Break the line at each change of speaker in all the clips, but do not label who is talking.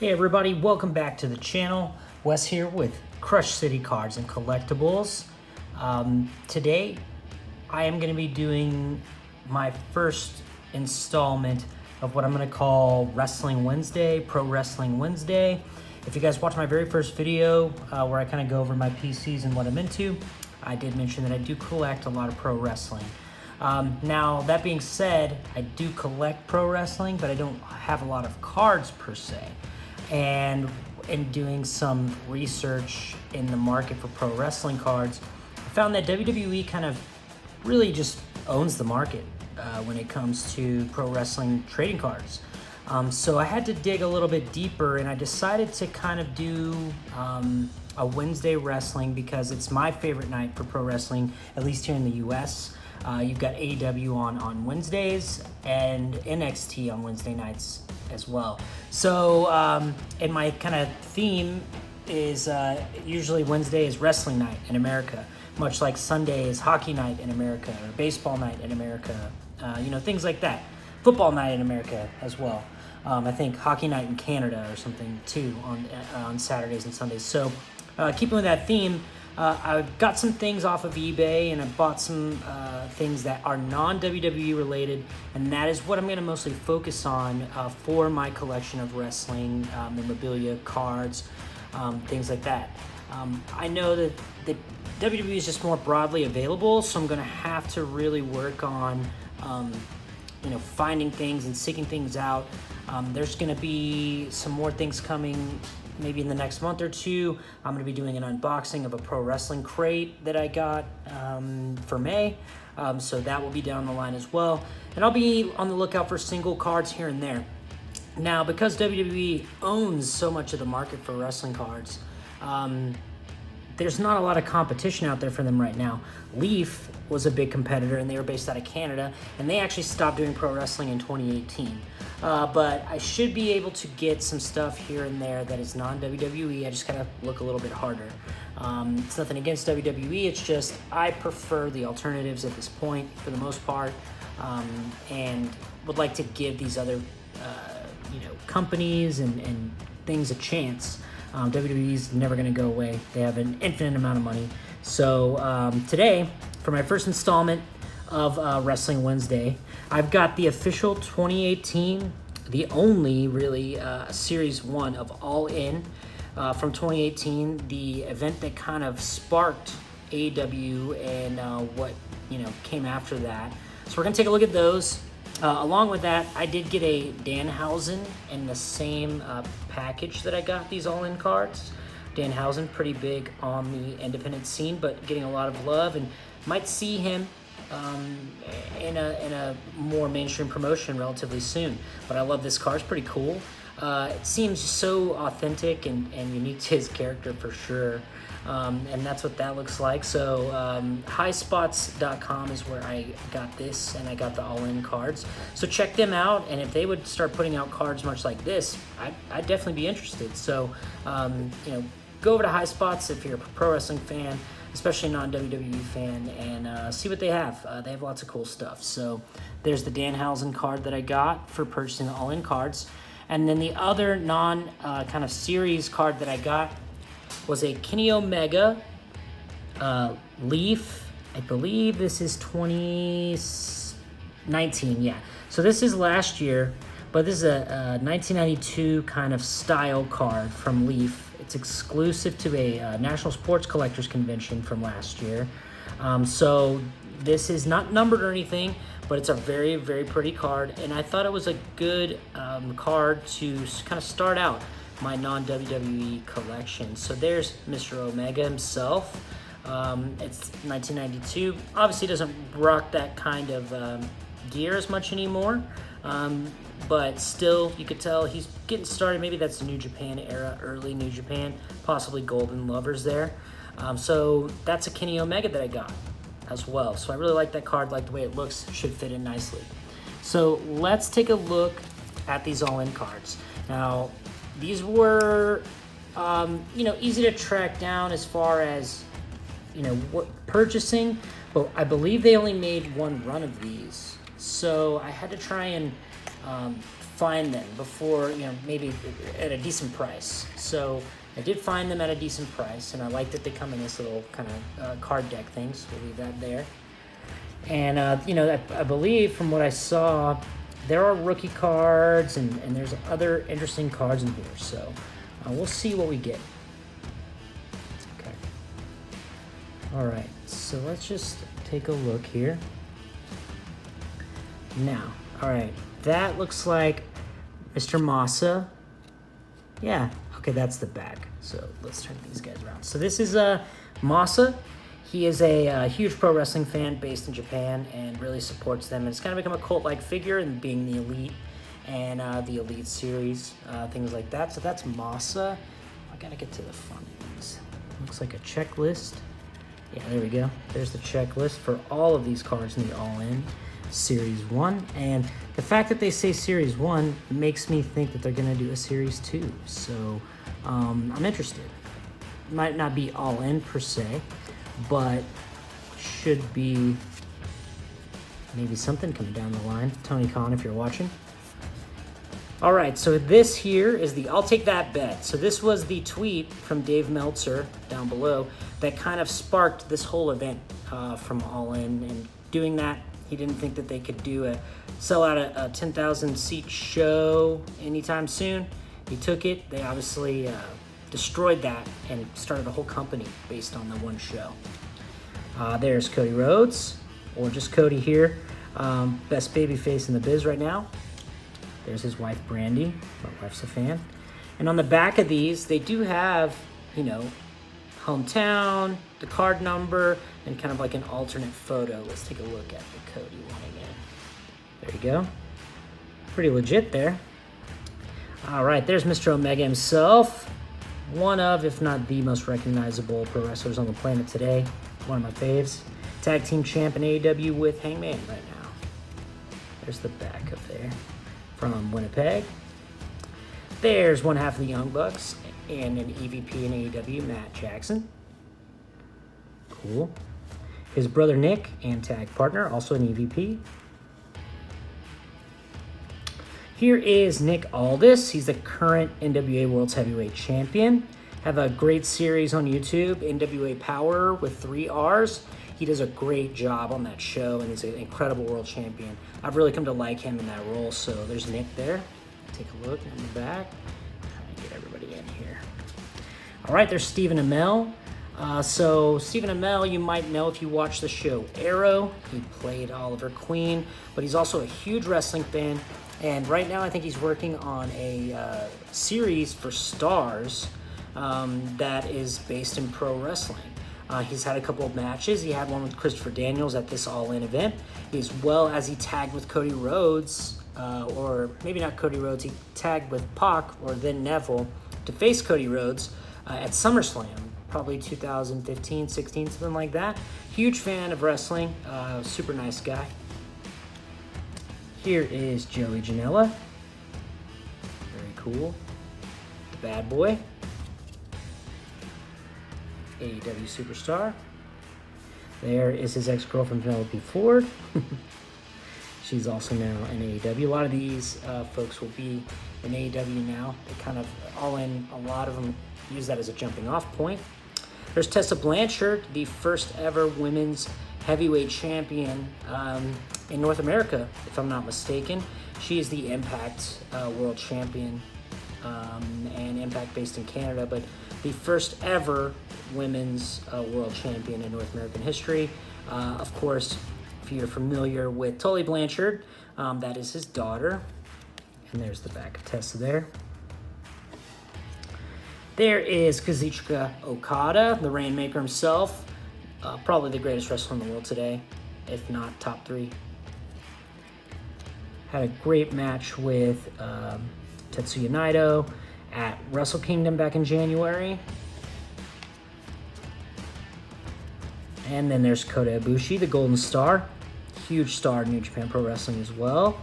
Hey everybody, welcome back to the channel. Wes here with Crush City Cards and Collectibles. Today I am going to be doing my first installment of what I'm going to call Wrestling Wednesday, Pro Wrestling Wednesday. If you guys watched my very first video where I kind of go over my PCs and what I'm into, I did mention that I do collect a lot of pro wrestling. Now, that being said, I do collect pro wrestling, but I don't have a lot of cards per se. And in doing some research in the market for pro wrestling cards, I found that WWE kind of really just owns the market when it comes to pro wrestling trading cards. So I had to dig a little bit deeper, and I decided to kind of do a Wednesday wrestling because it's my favorite night for pro wrestling, at least here in the US. You've got AEW on Wednesdays and NXT on Wednesday nights as well. So, and my kind of theme is usually Wednesday is wrestling night in America, much like Sunday is hockey night in America or baseball night in America, things like that. Football night in America as well. I think hockey night in Canada or something too on Saturdays and Sundays. So, keeping with that theme, I got some things off of eBay, and I bought some things that are non-WWE related, and that is what I'm going to mostly focus on for my collection of wrestling memorabilia, cards, things like that. I know that the WWE is just more broadly available, so I'm going to have to really work on finding things and seeking things out. There's going to be some more things coming maybe in the next month or two. I'm going to be doing an unboxing of a pro wrestling crate that I got for May. So that will be down the line as well. And I'll be on the lookout for single cards here and there. Now, because WWE owns so much of the market for wrestling cards, there's not a lot of competition out there for them right now. Leaf was a big competitor, and they were based out of Canada, and they actually stopped doing pro wrestling in 2018. But I should be able to get some stuff here and there that is non-WWE. I just gotta look a little bit harder. It's nothing against WWE, it's just I prefer the alternatives at this point for the most part, and would like to give these other companies and things a chance. WWE's never going to go away. They have an infinite amount of money. So today, for my first installment of Wrestling Wednesday, I've got the official 2018, the only really Series 1 of All In from 2018, the event that kind of sparked AEW and what came after that. So we're going to take a look at those. Along with that, I did get a Danhausen in the same package that I got these all-in cards. Danhausen, pretty big on the independent scene, but getting a lot of love, and might see him in a more mainstream promotion relatively soon. But I love this card; it's pretty cool. It seems so authentic and unique to his character for sure. And that's what that looks like. So highspots.com is where I got this, and I got the all-in cards. So check them out, and if they would start putting out cards much like this, I'd definitely be interested. So go over to High Spots if you're a pro wrestling fan, especially a non-WWE fan, and see what they have. They have lots of cool stuff. So there's the Danhausen card that I got for purchasing the all-in cards. And then the other kind of series card that I got was a Kenny Omega Leaf. I believe this is 2019, yeah. So this is last year, but this is a 1992 kind of style card from Leaf. It's exclusive to a National Sports Collectors Convention from last year. So this is not numbered or anything, but it's a very, very pretty card, and I thought it was a good card to kind of start out my non-WWE collection. So there's Mr. Omega himself. It's 1992. Obviously doesn't rock that kind of gear as much anymore, but still you could tell he's getting started. Maybe that's the New Japan era, early New Japan, possibly Golden Lovers there. So that's a Kenny Omega that I got as well. So I really like that card, like the way it looks, should fit in nicely. So let's take a look at these all-in cards. Now, these were, easy to track down as far as, what purchasing, but I believe they only made one run of these. So I had to try and find them before, maybe at a decent price. So I did find them at a decent price, and I like that they come in this little kind of card deck thing, so we'll leave that there. And, I believe from what I saw, there are rookie cards, and there's other interesting cards in here. So we'll see what we get. Okay. All right, so let's just take a look here. Now, all right, that looks like Mr. Massa. Yeah, okay, that's the back. So let's turn these guys around. So this is Massa. He is a huge pro wrestling fan based in Japan and really supports them. And it's kind of become a cult-like figure in being the Elite and the Elite series, things like that. So that's Massa. I gotta get to the front of these. Looks like a checklist. Yeah, there we go. There's the checklist for all of these cards in the All-In Series 1. And the fact that they say Series 1 makes me think that they're gonna do a Series 2. So I'm interested. Might not be All-In per se, but should be maybe something coming down the line. Tony Khan, if you're watching. All right, so this here is the I'll Take That bet. So this was the tweet from Dave Meltzer down below that kind of sparked this whole event from All In. And doing that, he didn't think that they could sell out a 10,000 seat show anytime soon. He took it. They obviously destroyed that and started a whole company based on the one show. There's Cody Rhodes, or just Cody here. Best babyface in the biz right now. There's his wife, Brandy. My wife's a fan. And on the back of these, they do have, hometown, the card number, and kind of like an alternate photo. Let's take a look at the Cody one again. There you go. Pretty legit there. All right, there's Mr. Omega himself. One of, if not the most recognizable pro wrestlers on the planet today. One of my faves. Tag team champ in AEW with Hangman right now. There's the back up there from Winnipeg. There's one half of the Young Bucks and an EVP in AEW, Matt Jackson. Cool. His brother Nick and tag partner, also an EVP. Here is Nick Aldis. He's the current NWA World's Heavyweight Champion. Have a great series on YouTube, NWA Power with 3 R's. He does a great job on that show, and he's an incredible world champion. I've really come to like him in that role, so there's Nick there. Take a look in the back. Trying to get everybody in here. All right, there's Stephen Amell. So Stephen Amell, you might know if you watch the show Arrow. He played Oliver Queen, but he's also a huge wrestling fan. And right now I think he's working on a series for Stars that is based in pro wrestling. He's had a couple of matches. He had one with Christopher Daniels at this All-In event, as well as he tagged with Cody Rhodes, or maybe not Cody Rhodes, he tagged with Pac or then Neville to face Cody Rhodes at SummerSlam, probably 2015, 16, something like that. Huge fan of wrestling, super nice guy. Here is Joey Janela. Very cool. The bad boy. AEW superstar. There is his ex-girlfriend, Penelope Ford. She's also now in AEW. A lot of these folks will be in AEW now. They kind of all in, a lot of them use that as a jumping off point. There's Tessa Blanchard, the first ever women's heavyweight champion in North America, if I'm not mistaken. She is the Impact world champion and Impact based in Canada, but the first ever women's world champion in North American history. Of course, if you're familiar with Tully Blanchard, that is his daughter. And there's the back of Tessa there. There is Kazuchika Okada, the Rainmaker himself. Probably the greatest wrestler in the world today, if not top 3. Had a great match with Tetsuya Naito at Wrestle Kingdom back in January. And then there's Kota Ibushi, the Golden Star. Huge star in New Japan Pro Wrestling as well.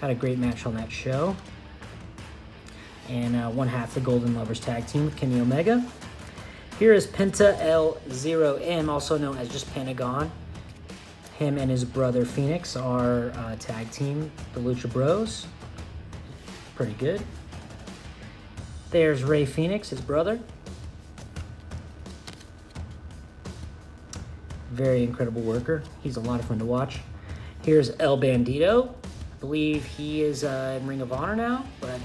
Had a great match on that show. And one half the Golden Lovers tag team with Kenny Omega. Here is Penta L0M, also known as just Pentagon. Him and his brother Phoenix are tag team, the Lucha Bros. pretty good. There's Ray Phoenix, his brother. Very incredible worker. He's a lot of fun to watch. Here's El Bandito. I believe he is in Ring of Honor now, but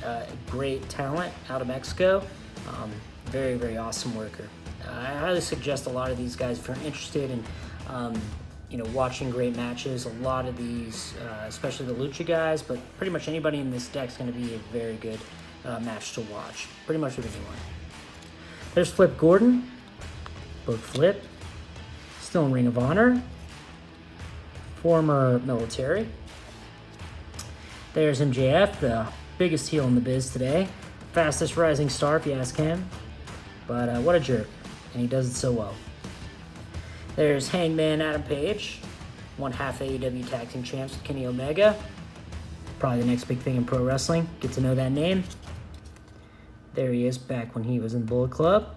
great talent out of Mexico. Very, very awesome worker. I highly suggest a lot of these guys if you're interested in watching great matches. A lot of these, especially the Lucha guys, but pretty much anybody in this deck is going to be a very good match to watch. Pretty much with anyone. There's Flip Gordon. Book Flip. Still in Ring of Honor. Former military. There's MJF, the biggest heel in the biz today. Fastest rising star, if you ask him. But what a jerk. And he does it so well. There's Hangman Adam Page, 1/2 AEW Tag Team Champs with Kenny Omega. Probably the next big thing in pro wrestling. Get to know that name. There he is back when he was in Bullet Club.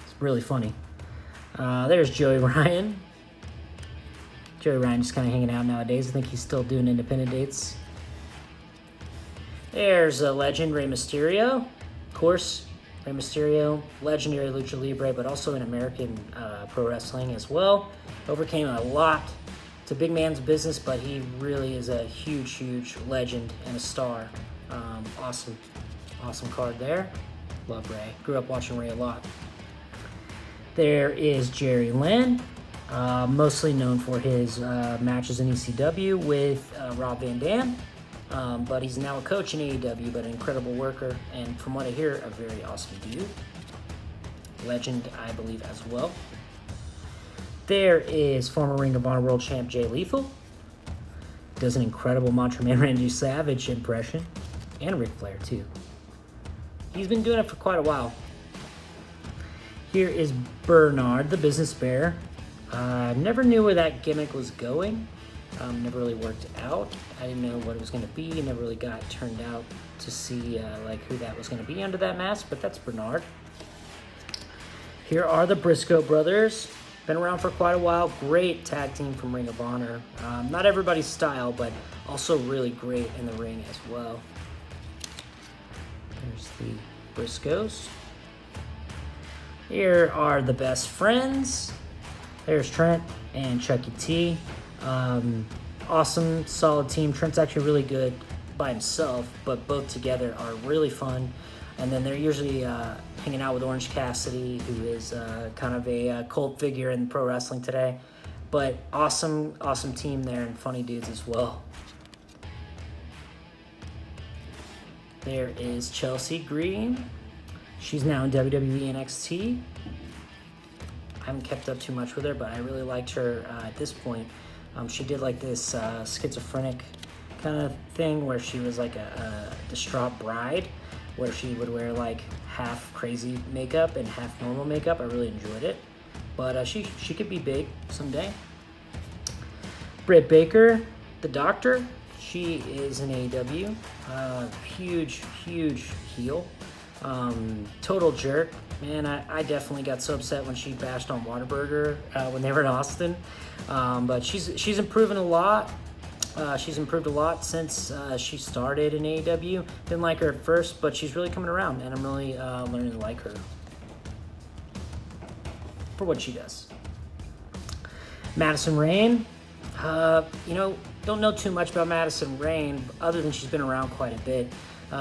It's really funny. There's Joey Ryan. Joey Ryan just kind of hanging out nowadays. I think he's still doing independent dates. There's a legend, Rey Mysterio. Of course, Rey Mysterio, legendary Lucha Libre, but also in American pro wrestling as well. Overcame a lot. It's a big man's business, but he really is a huge, huge legend and a star. Awesome card there. Love Ray. Grew up watching Ray a lot. There is Jerry Lynn, mostly known for his matches in ECW with Rob Van Dam. But he's now a coach in AEW, but an incredible worker, and from what I hear, a very awesome dude. Legend, I believe, as well. There is former Ring of Honor World Champ Jay Lethal. Does an incredible Macho Man Randy Savage impression, and Ric Flair, too. He's been doing it for quite a while. Here is Bernard, the Business Bear. Never knew where that gimmick was going. Never really worked out. I didn't know what it was going to be. Never really got turned out to see who that was going to be under that mask, but that's Bernard. Here are the Briscoe brothers. Been around for quite a while. Great tag team from Ring of Honor. Not everybody's style, but also really great in the ring as well. There's the Briscoes. Here are the Best Friends. There's Trent and Chucky T. Awesome, solid team. Trent's actually really good by himself, but both together are really fun. And then they're usually hanging out with Orange Cassidy, who is kind of a cult figure in pro wrestling today. But awesome team there, and funny dudes as well. There is Chelsea Green. She's now in WWE NXT. I haven't kept up too much with her, but I really liked her at this point. She did like this schizophrenic kind of thing where she was like a distraught bride, where she would wear like half crazy makeup and half normal makeup. I really enjoyed it, but she could be big someday. Britt Baker, the Doctor, she is an AEW, huge heel, total jerk. Man, I definitely got so upset when she bashed on Whataburger when they were in Austin. But she's improving a lot. She's improved a lot since she started in AEW. Didn't like her at first, but she's really coming around, and I'm really learning to like her for what she does. Madison Rayne. Don't know too much about Madison Rayne, other than she's been around quite a bit.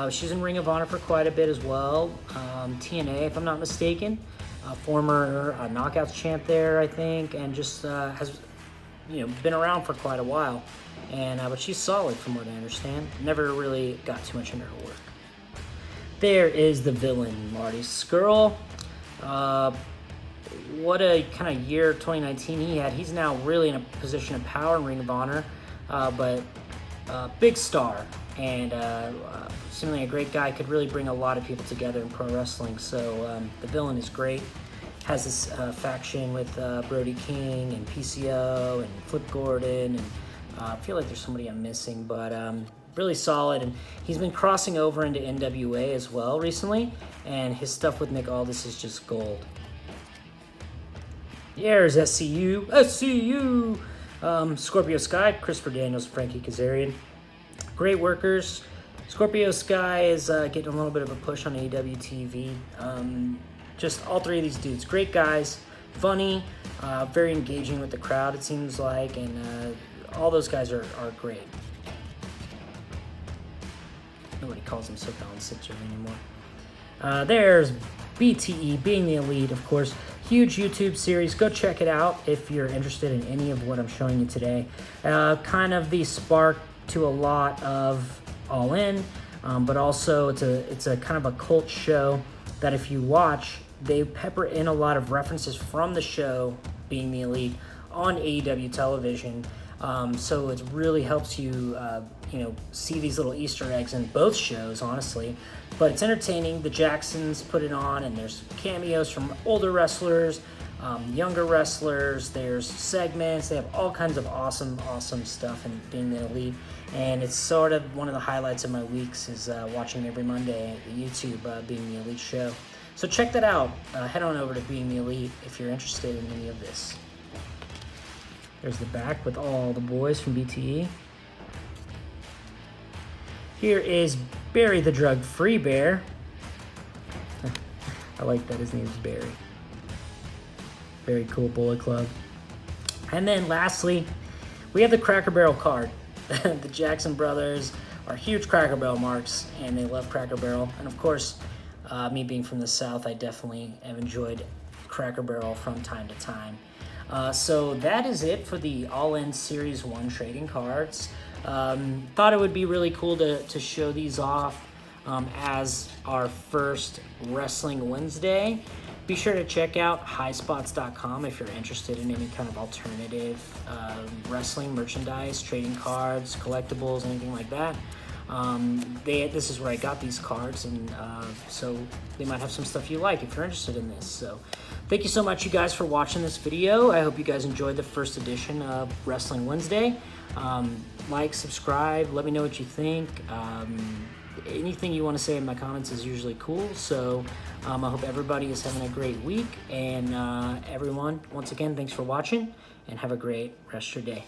She's in Ring of Honor for quite a bit as well. TNA, if I'm not mistaken. Former Knockouts champ there, I think, and just has been around for quite a while. But she's solid from what I understand. Never really got too much into her work. There is the villain, Marty Scurll. What a kind of year 2019 he had. He's now really in a position of power in Ring of Honor, but big star. And seemingly a great guy, could really bring a lot of people together in pro wrestling. So the villain is great. Has this faction with Brody King and PCO and Flip Gordon, and I feel like there's somebody I'm missing, but really solid. And he's been crossing over into NWA as well recently, and his stuff with Nick Aldis is just gold. Here's SCU, Scorpio Sky, Christopher Daniels, Frankie Kazarian. Great workers, Scorpio Sky is getting a little bit of a push on AEW TV. Just all three of these dudes, great guys, funny, very engaging with the crowd, it seems like, and all those guys are great. Nobody calls him SoCal and Sixers anymore. There's BTE, Being the Elite, of course. Huge YouTube series. Go check it out if you're interested in any of what I'm showing you today. Kind of the spark to a lot of All In, but also it's a kind of a cult show that if you watch, they pepper in a lot of references from the show Being the Elite on AEW television. So it really helps you, see these little Easter eggs in both shows, honestly. But it's entertaining. The Jacksons put it on, and there's cameos from older wrestlers, younger wrestlers. There's segments. They have all kinds of awesome stuff in Being the Elite. And it's sort of one of the highlights of my weeks is watching every Monday at YouTube Being the Elite show. So check that out. Head on over to Being the Elite if you're interested in any of this. There's the back with all the boys from BTE. Here is Barry the Drug-Free Bear. I like that his name is Barry. Very cool Bullet Club. And then lastly, we have the Cracker Barrel card. The Jackson brothers are huge Cracker Barrel marks, and they love Cracker Barrel. And of course, me being from the South, I definitely have enjoyed Cracker Barrel from time to time. So that is it for the All In Series 1 trading cards. Thought it would be really cool to show these off as our first Wrestling Wednesday. Be sure to check out highspots.com if you're interested in any kind of alternative wrestling merchandise, trading cards, collectibles, anything like that. This is where I got these cards, and so they might have some stuff you like if you're interested in this. So thank you so much, you guys, for watching this video. I hope you guys enjoyed the first edition of Wrestling Wednesday. Like, subscribe, let me know what you think. Anything you want to say in my comments is usually cool. So I hope everybody is having a great week. And everyone, once again, thanks for watching, and have a great rest of your day.